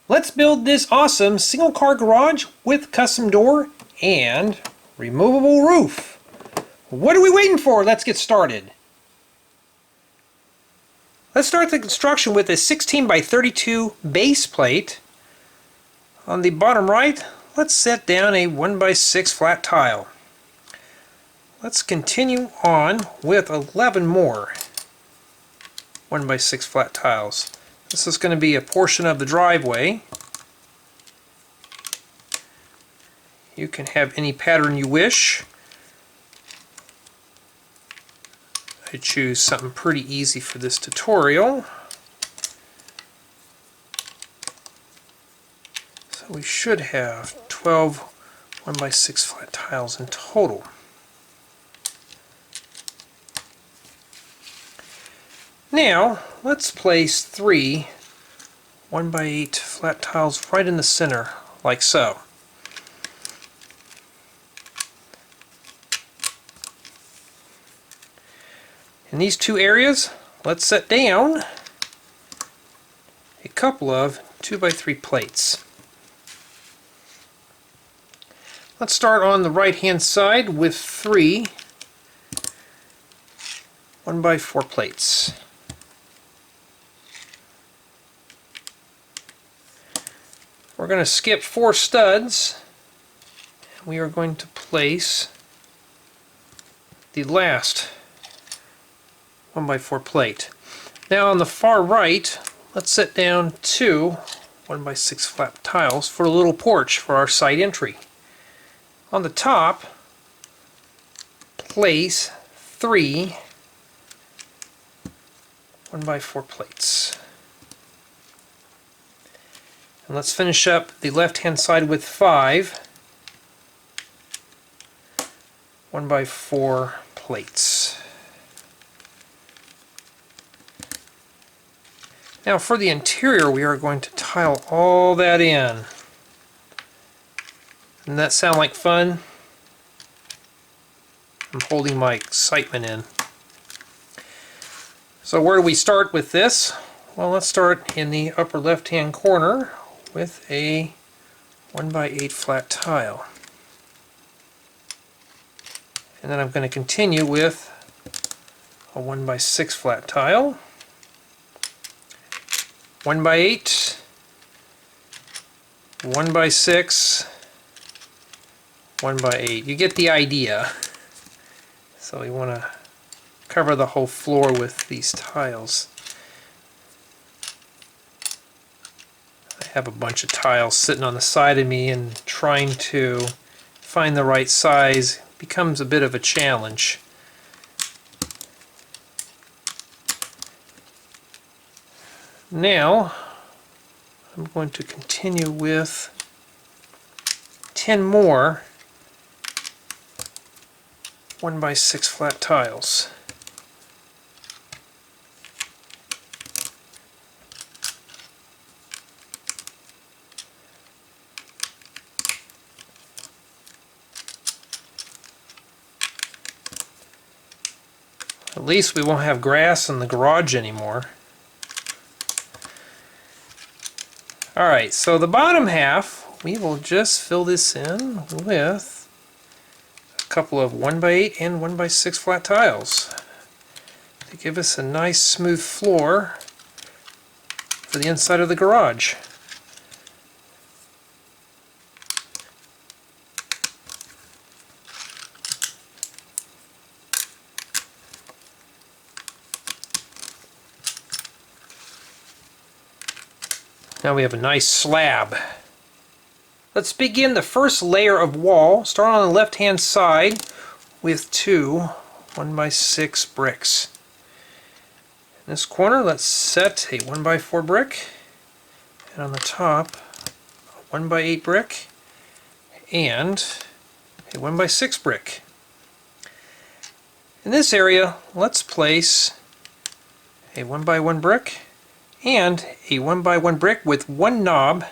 Let's build this awesome single car garage with custom door and removable roof. What are we waiting for? Let's get started. Let's start the construction with a 16 by 32 base plate. On the bottom right, let's set down a 1 by 6 flat tile. Let's continue on with 11 more 1 by 6 flat tiles. This is going to be a portion of the driveway. You can have any pattern you wish. I choose something pretty easy for this tutorial. So we should have 12 1 by 6 flat tiles in total. Now, let's place 3 1 by 8 flat tiles right in the center, like so. In these two areas, let's set down a couple of 2 by 3 plates. Let's start on the right hand side with 3 1 by 4 plates. We're going to skip 4 studs. We are going to place the last 1 by 4 plate. Now on the far right, let's set down 2 1 by 6 flat tiles for a little porch for our side entry. On the top, place 3 1 by 4 plates. And let's finish up the left hand side with 5 1 by 4 plates. Now for the interior, we are going to tile all that in. Doesn't that sound like fun? I'm holding my excitement in. So where do we start with this? Well, let's start in the upper left hand corner with a 1 by 8 flat tile. And then I'm going to continue with a 1 by 6 flat tile. 1 by 8, 1 by 6, 1 by 8. You get the idea. So we want to cover the whole floor with these tiles. I have a bunch of tiles sitting on the side of me, and trying to find the right size becomes a bit of a challenge. Now I'm going to continue with 10 more 1 by 6 flat tiles. At least we won't have grass in the garage anymore. Alright, so the bottom half, we will just fill this in with a couple of 1 by 8 and 1 by 6 flat tiles to give us a nice smooth floor for the inside of the garage. Now we have a nice slab. Let's begin the first layer of wall. Start on the left hand side with 2 1 by 6 bricks. In this corner, let's set a 1 by 4 brick, and on the top a 1 by 8 brick and a 1 by 6 brick. In this area, let's place a 1 by 1 brick and a 1 by 1 brick with one knob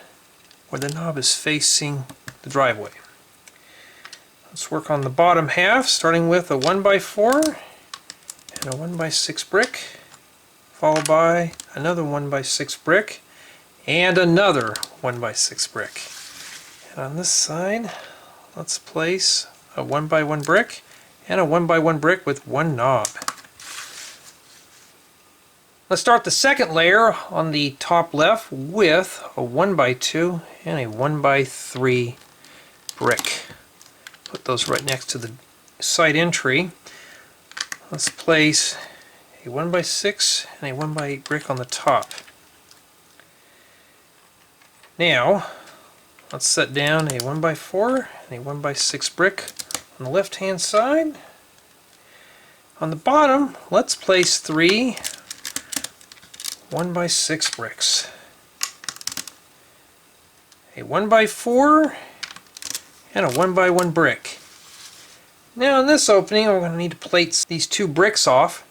where the knob is facing the driveway. Let's work on the bottom half, starting with a 1 by 4 and a 1 by 6 brick, followed by another 1 by 6 brick and another 1x6 brick. And on this side, let's place a 1x1 brick and a 1x1 brick with one knob. Let's start the second layer on the top left with a 1x2 and a 1x3 brick. Put those right next to the side entry. Let's place a 1x6 and a 1x8 brick on the top. Now, let's set down a 1x4 and a 1x6 brick on the left hand side. On the bottom, let's place 3 1x6 bricks. A 1x4 and a 1x1 brick. Now in this opening we're going to need to plate these 2 bricks off.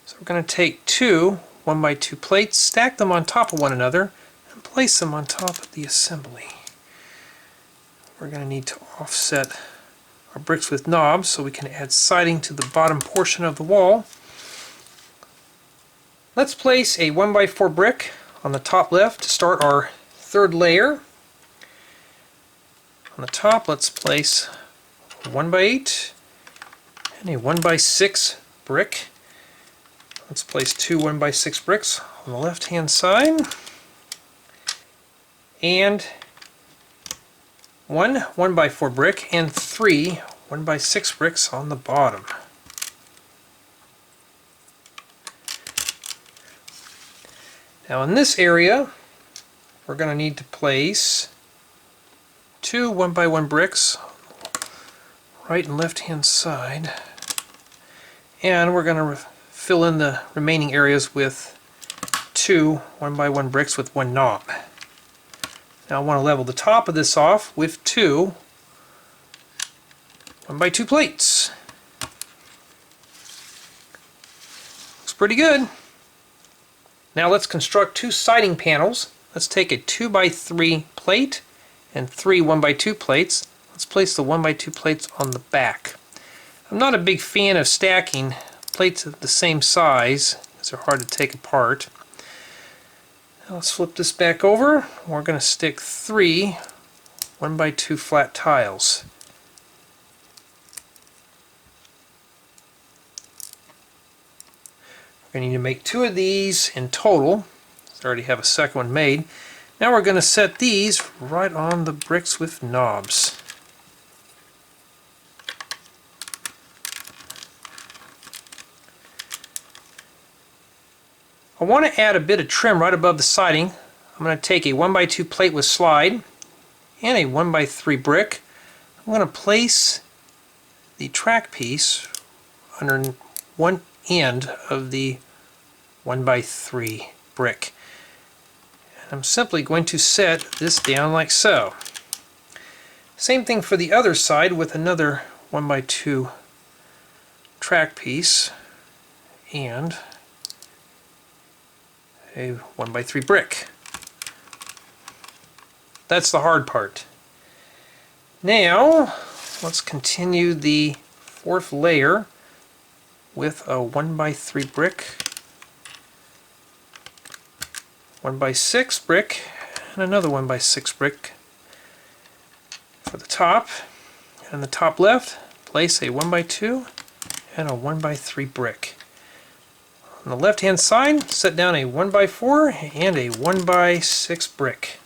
So we're going to take 2 1x2 plates, stack them on top of one another, and place them on top of the assembly. We're going to need to offset our bricks with knobs so we can add siding to the bottom portion of the wall. Let's place a 1x4 brick on the top left to start our third layer. On the top, let's place a 1x8 and a 1x6 brick. Let's place 2 1x6 bricks on the left hand side and 1 1x4 brick and 3 1x6 bricks on the bottom. Now in this area, we're going to need to place 2 1x1 bricks right and left hand side, and we're going to fill in the remaining areas with 2 1x1 bricks with one knob. Now I want to level the top of this off with 2 1x2 plates. Looks pretty good. Now let's construct 2 siding panels. Let's take a 2x3 plate and 3 1x2 plates. Let's place the 1x2 plates on the back. I'm not a big fan of stacking plates of the same size because they're hard to take apart. Now let's flip this back over. We're going to stick 3 1x2 flat tiles. We're going to need to make 2 of these in total. I already have a second one made. Now we're going to set these right on the bricks with knobs. I want to add a bit of trim right above the siding. I'm going to take a 1x2 plate with slide and a 1x3 brick. I'm going to place the track piece under one end of the 1x3 brick. And I'm simply going to set this down like so. Same thing for the other side with another 1x2 track piece and a 1x3 brick. That's the hard part. Now let's continue the 4th layer with a 1x3 brick, 1x6 brick, and another 1x6 brick for the top. And on the top left, place a 1x2 and a 1x3 brick. On the left hand side, set down a 1x4 and a 1x6 brick.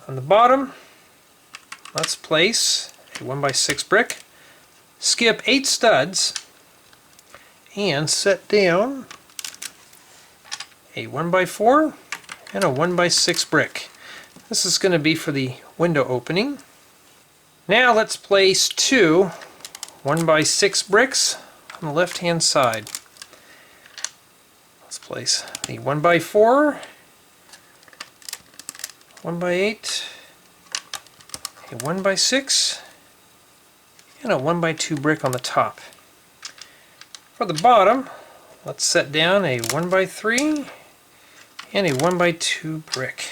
On the bottom, let's place a 1x6 brick, skip 8 studs, and set down a 1x4 and a 1x6 brick. This is going to be for the window opening. Now let's place 2 1x6 bricks on the left hand side. Let's place the 1x4, 1x8, a 1x6, and a 1x2 brick on the top. For the bottom, let's set down a 1x3 and a 1x2 brick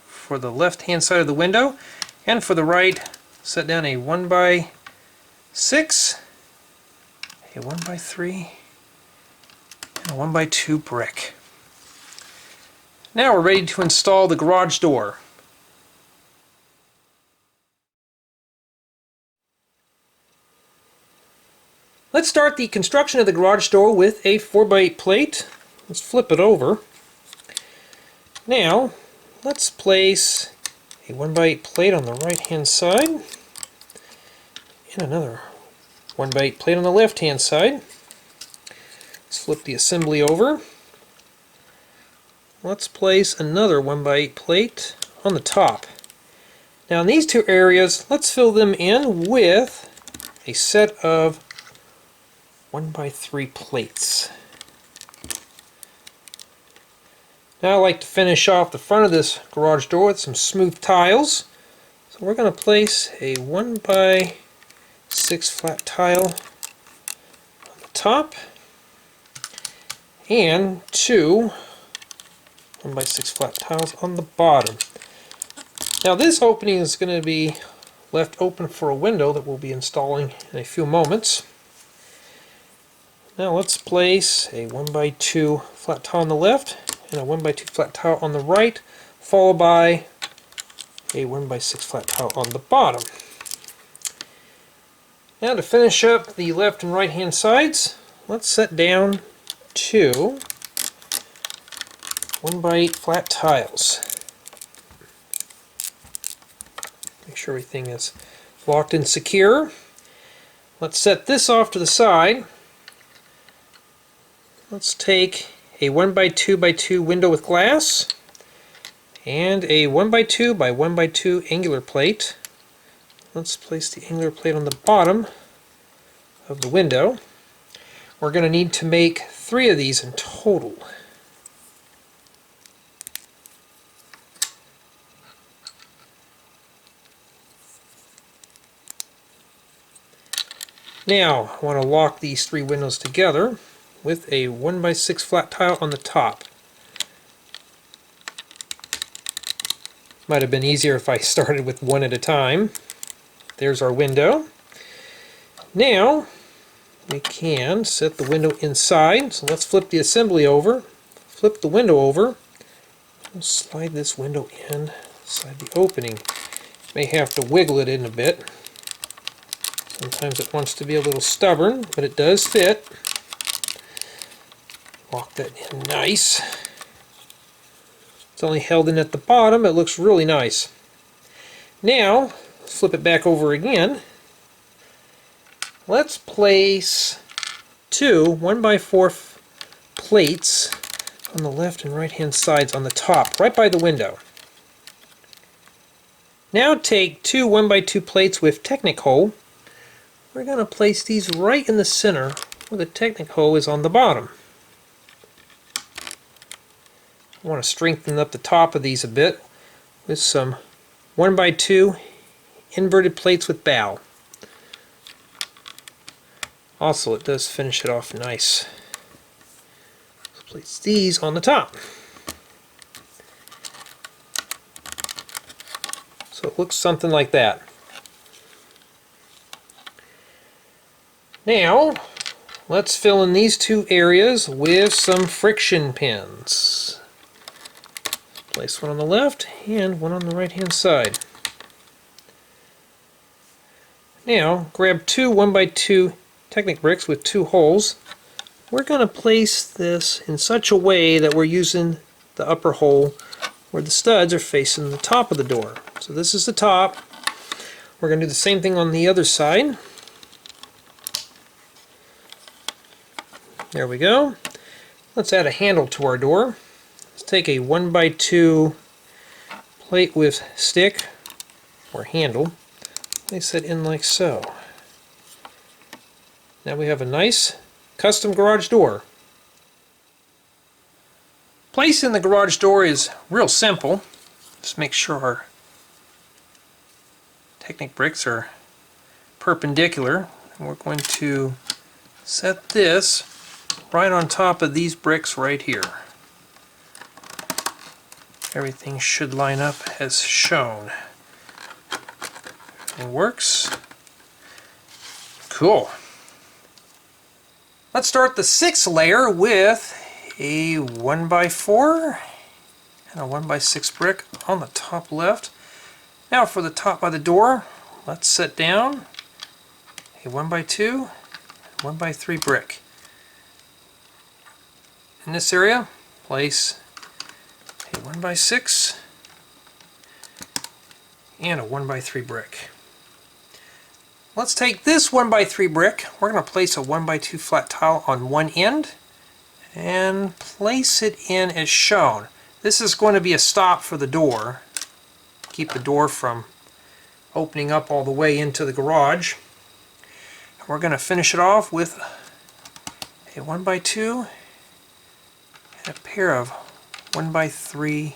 for the left hand side of the window, and for the right, set down a 1x6, a 1x3, and a 1x2 brick. Now we're ready to install the garage door. Let's start the construction of the garage door with a 4x8 plate. Let's flip it over. Now, let's place a 1x8 plate on the right hand side and another 1x8 plate on the left hand side. Let's flip the assembly over. Let's place another 1x8 plate on the top. Now in these two areas, let's fill them in with a set of 1x3 plates. Now I like to finish off the front of this garage door with some smooth tiles. So we're going to place a 1x6 flat tile on the top and two 1x6 flat tiles on the bottom. Now this opening is going to be left open for a window that we'll be installing in a few moments. Now let's place a 1x2 flat tile on the left and a 1x2 flat tile on the right, followed by a 1x6 flat tile on the bottom. Now to finish up the left and right hand sides, let's set down two 1x8 flat tiles. Make sure everything is locked and secure. Let's set this off to the side. Let's take a 1x2x2 window with glass and a 1x2x1x2 angular plate. Let's place the angular plate on the bottom of the window. We're going to need to make 3 of these in total. Now, I want to lock these 3 windows together with a 1x6 flat tile on the top. Might have been easier if I started with one at a time. There's our window. Now, we can set the window inside. So let's flip the assembly over, flip the window over, we'll slide this window inside the opening. May have to wiggle it in a bit. Sometimes it wants to be a little stubborn, but it does fit. Lock that in nice. It's only held in at the bottom. It looks really nice. Now, flip it back over again. Let's place 2 1x4 plates on the left and right hand sides on the top, right by the window. Now take 2 1x2 plates with Technic hole. We're going to place these right in the center where the Technic hole is on the bottom. I want to strengthen up the top of these a bit with some 1x2 inverted plates with bow. Also, it does finish it off nice. Let's place these on the top. So it looks something like that. Now, let's fill in these 2 areas with some friction pins. Place one on the left and one on the right hand side. Now, grab 2 1x2 Technic bricks with 2 holes. We're going to place this in such a way that we're using the upper hole where the studs are facing the top of the door. So this is the top. We're going to do the same thing on the other side. There we go. Let's add a handle to our door. Let's take a 1x2 plate with stick or handle. Place it in like so. Now we have a nice custom garage door. Placing the garage door is real simple. Just make sure our Technic bricks are perpendicular. And we're going to set this right on top of these bricks right here. Everything should line up as shown. It works. Cool. Let's start the 6th layer with a 1x4 and a 1x6 brick on the top left. Now for the top by the door, let's set down a 1x2, 1x3 brick. In this area, place a 1x6 and a 1x3 brick. Let's take this 1x3 brick, we're going to place a 1x2 flat tile on one end and place it in as shown. This is going to be a stop for the door. Keep the door from opening up all the way into the garage. We're going to finish it off with a 1x2 and a pair of 1x3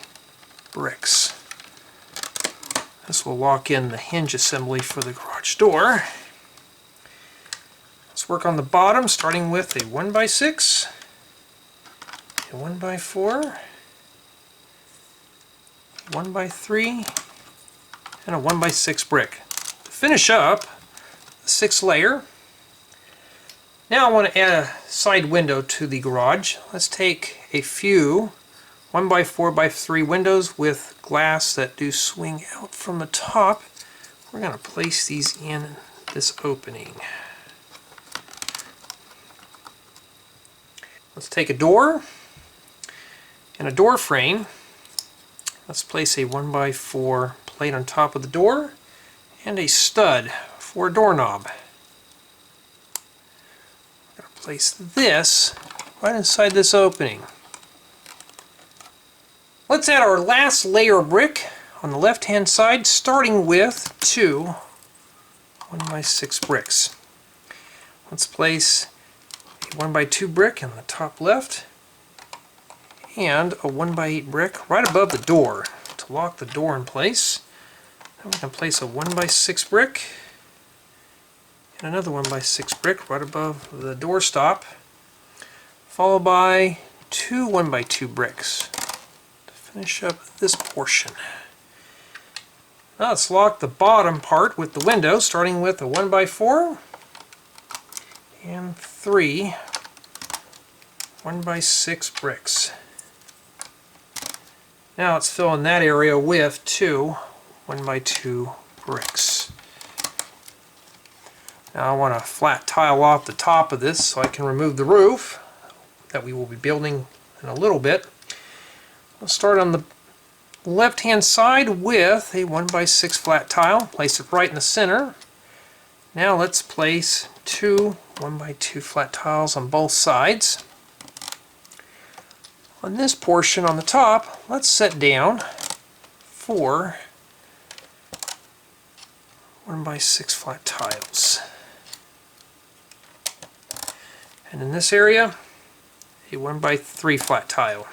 bricks. This will lock in the hinge assembly for the garage door. Let's work on the bottom, starting with a 1x6, a 1x4, 1x3, and a 1x6 brick. To finish up the 6th layer, now I want to add a side window to the garage. Let's take a few 1x4x3 windows with glass that do swing out from the top. We're going to place these in this opening. Let's take a door and a door frame. Let's place a 1x4 plate on top of the door and a stud for a doorknob. I'm going to place this right inside this opening. Let's add our last layer of brick on the left hand side, starting with two 1x6 bricks. Let's place a 1x2 brick in the top left and a 1x8 brick right above the door to lock the door in place. Then we can place a 1x6 brick and another 1x6 brick right above the door stop, followed by two 1x2 bricks. Finish up this portion. Now let's lock the bottom part with the window, starting with a 1x4 and three 1x6 bricks. Now let's fill in that area with two 1x2 bricks. Now I want to flat tile off the top of this so I can remove the roof that we will be building in a little bit. Let's start on the left hand side with a 1x6 flat tile. Place it right in the center. Now let's place two 1x2 flat tiles on both sides. On this portion on the top, let's set down four 1x6 flat tiles. And in this area, a 1x3 flat tile.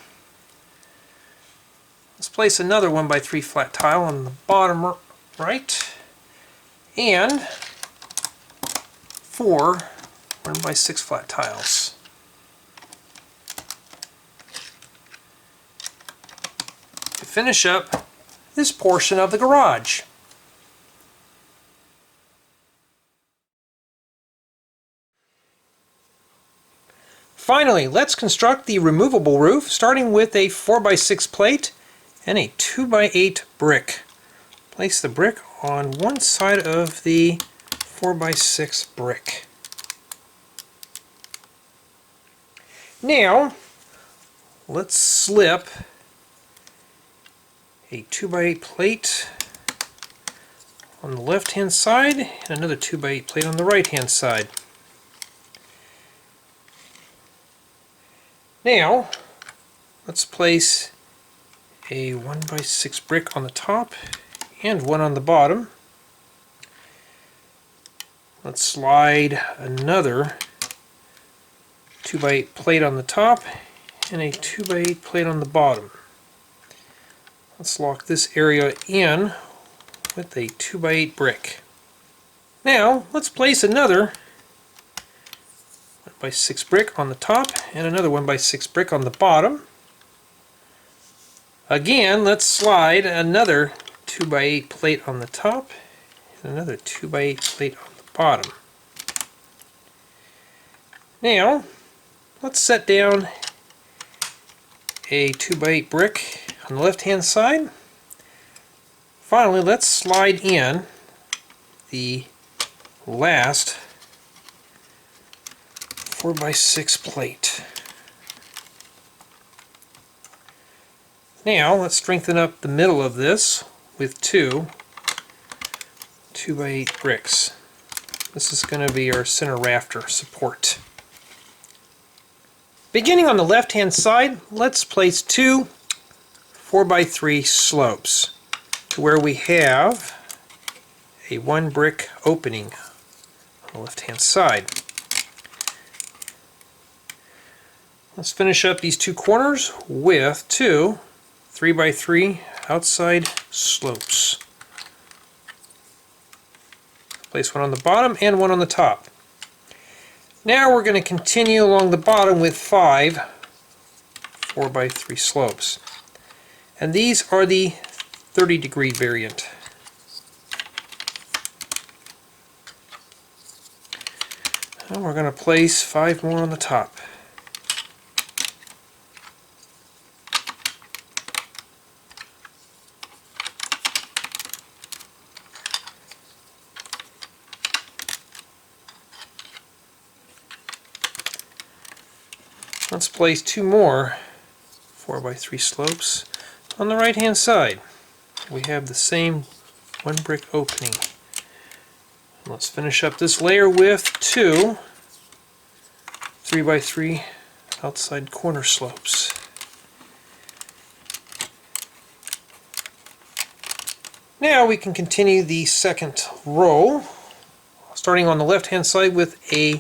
Let's place another 1x3 flat tile on the bottom right and four 1x6 flat tiles. To finish up this portion of the garage. Finally, let's construct the removable roof, starting with a 4x6 plate and a 2x8 brick. Place the brick on one side of the 4x6 brick. Now, let's slip a 2x8 plate on the left hand side and another 2x8 plate on the right hand side. Now, let's place a 1x6 brick on the top and one on the bottom. Let's slide another 2x8 plate on the top and a 2x8 plate on the bottom. Let's lock this area in with a 2x8 brick. Now, let's place another 1x6 brick on the top and another 1x6 brick on the bottom. Again, let's slide another 2x8 plate on the top and another 2x8 plate on the bottom. Now, let's set down a 2x8 brick on on the left hand side. Finally, let's slide in the last 4x6 plate. Now let's strengthen up the middle of this with two 2x8 bricks. This is going to be our center rafter support. Beginning on the left hand side, let's place two 4x3 slopes to where we have a 1 brick opening on the left hand side. Let's finish up these two corners with two 3x3 outside slopes. Place one on the bottom and one on the top. Now we're going to continue along the bottom with 5 4x3 slopes. And these are the 30-degree variant. And we're going to place 5 more on the top. Let's place 2 more 4x3 slopes on the right hand side. We have the same 1 brick opening. Let's finish up this layer with 2 3x3 outside corner slopes. Now we can continue the second row, starting on the left hand side with a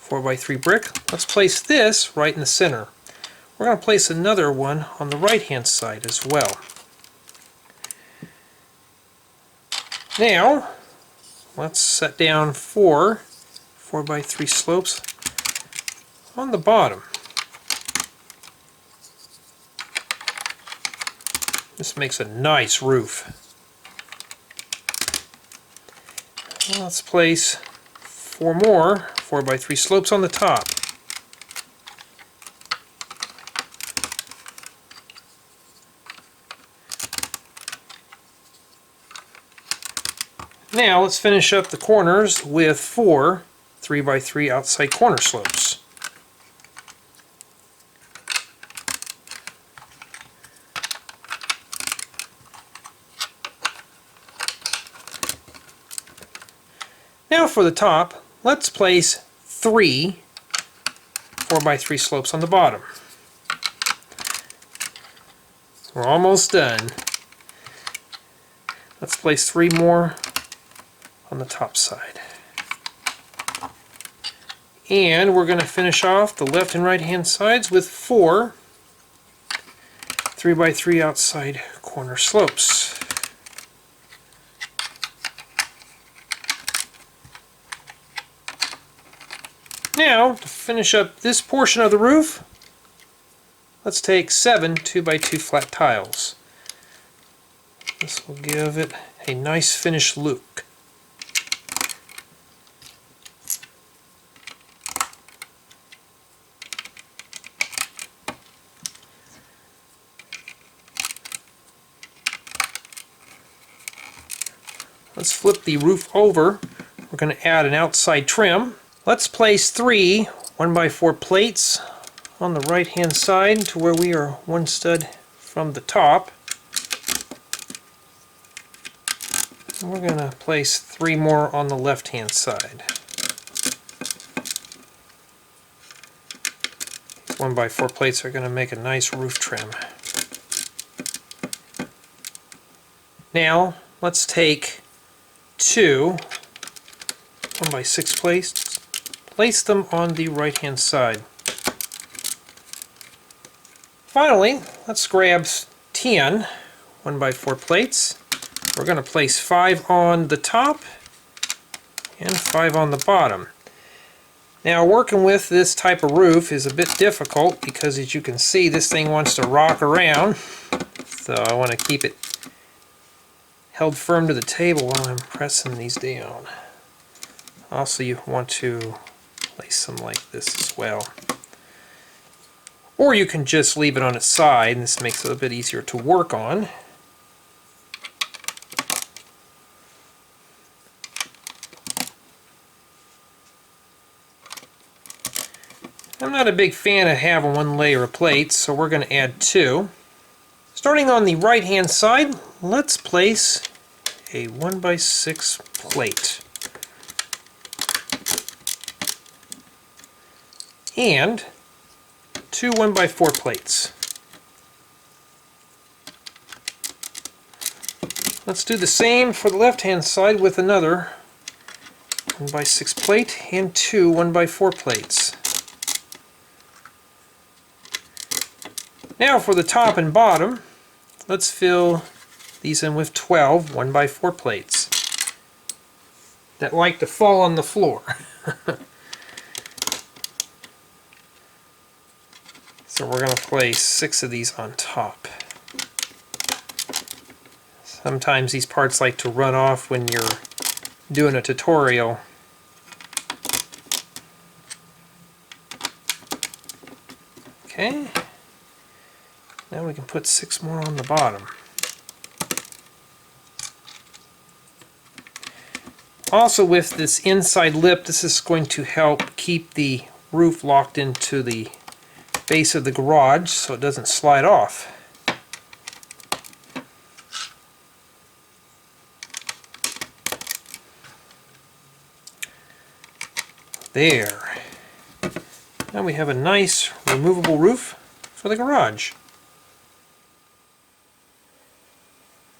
4x3 brick. Let's place this right in the center. We're going to place another one on the right hand side as well. Now let's set down 4 4x3 slopes on the bottom. This makes a nice roof. Let's place 4 more 4x3 slopes on the top. Now let's finish up the corners with 4 3x3 outside corner slopes. Now for the top, let's place 3 4x3 slopes on the bottom. We're almost done. Let's place 3 more on the top side. And we're going to finish off the left and right hand sides with 4 3x3 outside corner slopes. Now, to finish up this portion of the roof, let's take 7 2x2 flat tiles. This will give it a nice finished look. Let's flip the roof over. We're going to add an outside trim. Let's place 3 1x4 plates on the right hand side to where we are 1 stud from the top. And we're going to place 3 more on the left hand side. 1x4 plates are going to make a nice roof trim. Now let's take 2 1x6 plates. Place them on the right hand side. Finally, let's grab 10 1x4 plates. We're going to place 5 on the top and 5 on the bottom. Now working with this type of roof is a bit difficult because, as you can see, this thing wants to rock around. So I want to keep it held firm to the table while I'm pressing these down. Also, you want to place them like this as well. Or you can just leave it on its side, and this makes it a bit easier to work on. I'm not a big fan of having one layer of plates, so we're going to add 2. Starting on the right hand side, let's place a 1x6 plate. And 2 1x4 plates. Let's do the same for the left hand side with another 1x6 plate and 2 1x4 plates. Now for the top and bottom, let's fill these in with 12 1x4 plates that like to fall on the floor. So we're going to place 6 of these on top. Sometimes these parts like to run off when you're doing a tutorial. Okay. Now we can put 6 more on the bottom. Also with this inside lip, this is going to help keep the roof locked into the base of the garage so it doesn't slide off. There. Now we have a nice removable roof for the garage.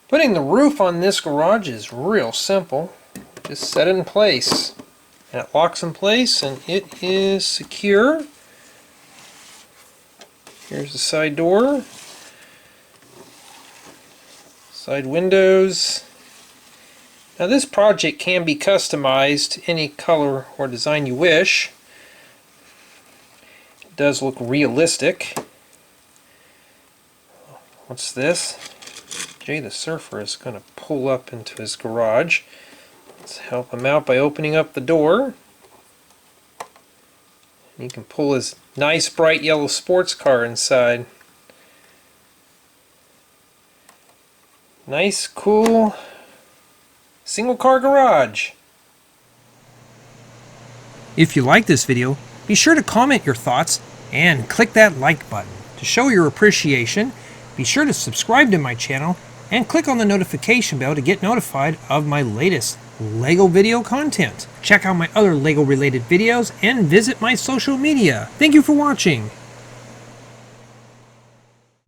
Putting the roof on this garage is real simple. Just set it in place. And it locks in place and it is secure. Here's the side door. Side windows. Now this project can be customized any color or design you wish. It does look realistic. What's this? Jay the Surfer is going to pull up into his garage. Let's help him out by opening up the door. He can pull his nice bright yellow sports car inside. Nice, cool, single car garage. If you like this video, be sure to comment your thoughts and click that like button. To show your appreciation, be sure to subscribe to my channel and click on the notification bell to get notified of my latest LEGO video content. Check out my other LEGO related videos and visit my social media. Thank you for watching.